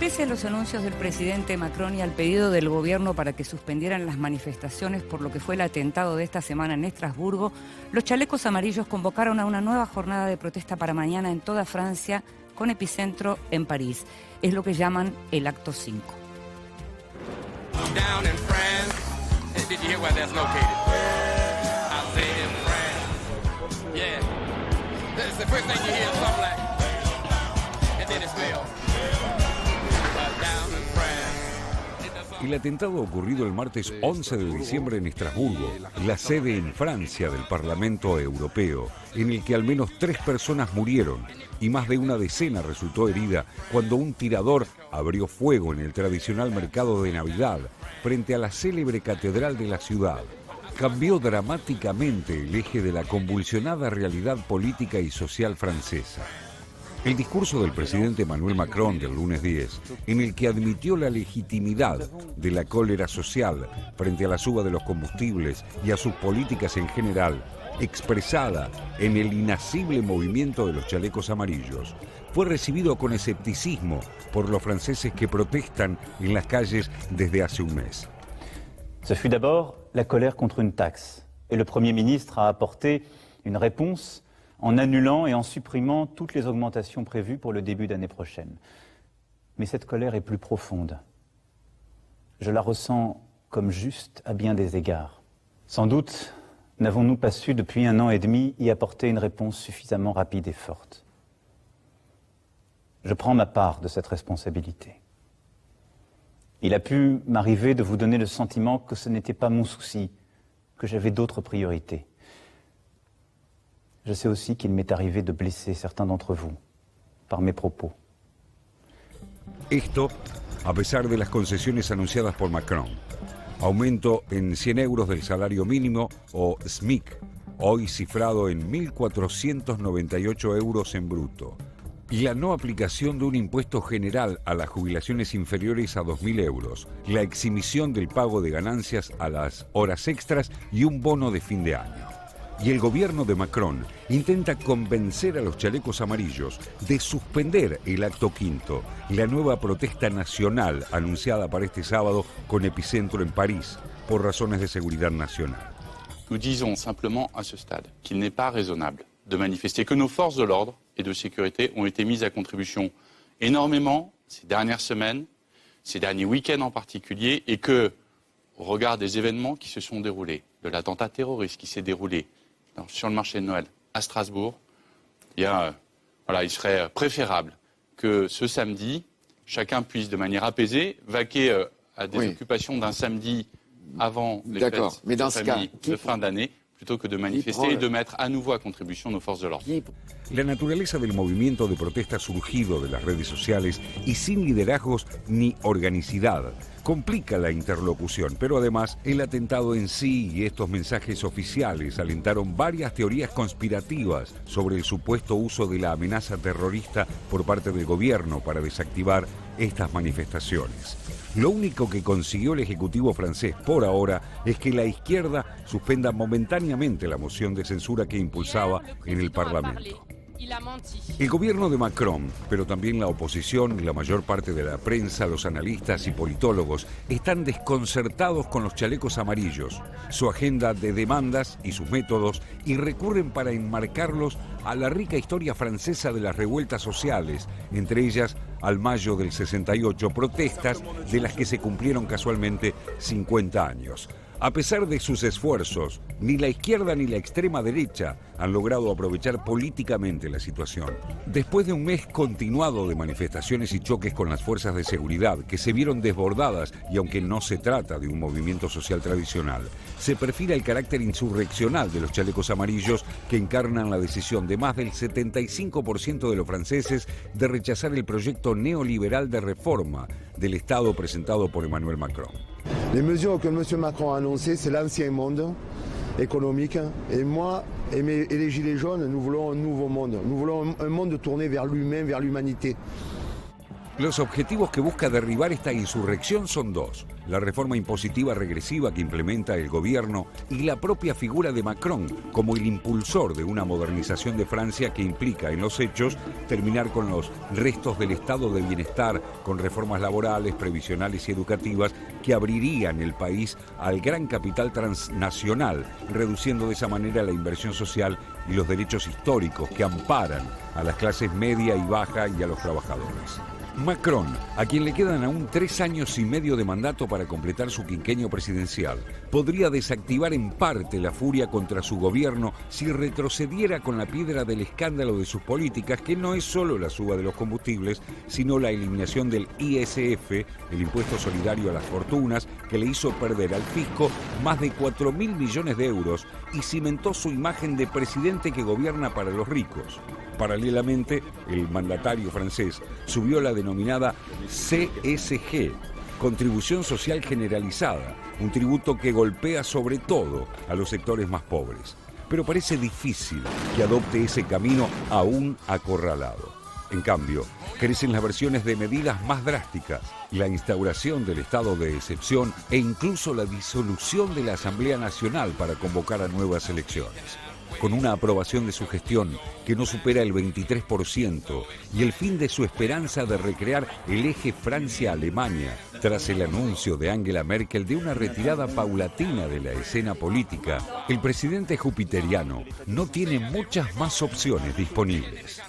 Pese a los anuncios del presidente Macron y al pedido del gobierno para que suspendieran las manifestaciones por lo que fue el atentado de esta semana en Estrasburgo, los chalecos amarillos convocaron a una nueva jornada de protesta para mañana en toda Francia, con epicentro en París. Es lo que llaman el Acto 5. Down in France. Did you hear where that's located? I say in France. Yeah. That's the first thing you hear, something like, and then it spells. Down in France. El atentado ocurrido el martes 11 de diciembre en Estrasburgo, la sede en Francia del Parlamento Europeo, en el que al menos 3 personas murieron y más de una decena resultó herida cuando un tirador abrió fuego en el tradicional mercado de Navidad frente a la célebre catedral de la ciudad. Cambió dramáticamente el eje de la convulsionada realidad política y social francesa. El discurso del presidente Emmanuel Macron del lunes 10, en el que admitió la legitimidad de la cólera social frente a la suba de los combustibles y a sus políticas en general, expresada en el inasible movimiento de los chalecos amarillos, fue recibido con escepticismo por los franceses que protestan en las calles desde hace un mes. Ce fut d'abord la colère contre une taxe, et le Premier ministre a apporté une réponse en annulant et en supprimant toutes les augmentations prévues pour le début d'année prochaine. Mais cette colère est plus profonde. Je la ressens comme juste à bien des égards. Sans doute n'avons-nous pas su depuis 1 an et demi y apporter une réponse suffisamment rapide et forte. Je prends ma part de cette responsabilité. Il a pu m'arriver de vous donner le sentiment que ce n'était pas mon souci, que j'avais d'autres priorités. Je sais aussi qu'il m'est arrivé de blesser certains d'entre vous par mes propos. Esto, a pesar de las concesiones anunciadas por Macron. Aumento en 100 euros del salario mínimo o SMIC, hoy cifrado en 1.498 euros en bruto. Y la no aplicación de un impuesto general a las jubilaciones inferiores a 2.000 euros, la exhibición del pago de ganancias a las horas extras y un bono de fin de año. Y el gobierno de Macron intenta convencer a los chalecos amarillos de suspender el acto quinto, la nueva protesta nacional anunciada para este sábado con epicentro en París, por razones de seguridad nacional. Nous disons simplement à ce stade qu'il n'est pas raisonnable de manifester, que nos forces de l'ordre et de sécurité ont été mises à contribution énormément ces dernières semaines, ces derniers week-ends en particulier, et que, au regard des événements qui se sont déroulés, de l'attentat terroriste qui s'est déroulé sur le marché de Noël à Strasbourg, il serait préférable que ce samedi, chacun puisse de manière apaisée vaquer à des occupations d'un samedi avant les fêtes de famille de fin d'année, plutôt que de manifester y de mettre à nouveau à contribution nos forces de l'ordre. La naturaleza del movimiento de protesta surgido de las redes sociales y sin liderazgos ni organicidad complica la interlocución, pero además el atentado en sí y estos mensajes oficiales alentaron varias teorías conspirativas sobre el supuesto uso de la amenaza terrorista por parte del gobierno para desactivar estas manifestaciones. Lo único que consiguió el Ejecutivo francés por ahora es que la izquierda suspenda momentáneamente la moción de censura que impulsaba en el Parlamento. El gobierno de Macron, pero también la oposición y la mayor parte de la prensa, los analistas y politólogos, están desconcertados con los chalecos amarillos, su agenda de demandas y sus métodos, y recurren para enmarcarlos a la rica historia francesa de las revueltas sociales, entre ellas al mayo del 68, protestas de las que se cumplieron casualmente 50 años. A pesar de sus esfuerzos, ni la izquierda ni la extrema derecha han logrado aprovechar políticamente la situación. Después de un mes continuado de manifestaciones y choques con las fuerzas de seguridad que se vieron desbordadas, y aunque no se trata de un movimiento social tradicional, se perfila el carácter insurreccional de los chalecos amarillos que encarnan la decisión de más del 75% de los franceses de rechazar el proyecto neoliberal de reforma del Estado presentado por Emmanuel Macron. Les mesures que M. Macron a annoncées, c'est l'ancien monde économique. Et moi et les Gilets jaunes, nous voulons un nouveau monde. Nous voulons un monde tourné vers l'humain, vers l'humanité. Los objetivos que busca derribar esta insurrección son dos: la reforma impositiva regresiva que implementa el gobierno y la propia figura de Macron como el impulsor de una modernización de Francia que implica en los hechos terminar con los restos del estado de bienestar, con reformas laborales, previsionales y educativas que abrirían el país al gran capital transnacional, reduciendo de esa manera la inversión social y los derechos históricos que amparan a las clases media y baja y a los trabajadores. Macron, a quien le quedan aún 3 años y medio de mandato para completar su quinquenio presidencial, podría desactivar en parte la furia contra su gobierno si retrocediera con la piedra del escándalo de sus políticas, que no es solo la suba de los combustibles, sino la eliminación del ISF, el impuesto solidario a las fortunas, que le hizo perder al fisco más de 4.000 millones de euros y cimentó su imagen de presidente que gobierna para los ricos. Paralelamente, el mandatario francés subió la denominada CSG, Contribución Social Generalizada, un tributo que golpea sobre todo a los sectores más pobres. Pero parece difícil que adopte ese camino aún acorralado. En cambio, crecen las versiones de medidas más drásticas, la instauración del estado de excepción e incluso la disolución de la Asamblea Nacional para convocar a nuevas elecciones. Con una aprobación de su gestión que no supera el 23% y el fin de su esperanza de recrear el eje Francia-Alemania, tras el anuncio de Angela Merkel de una retirada paulatina de la escena política, el presidente jupiteriano no tiene muchas más opciones disponibles.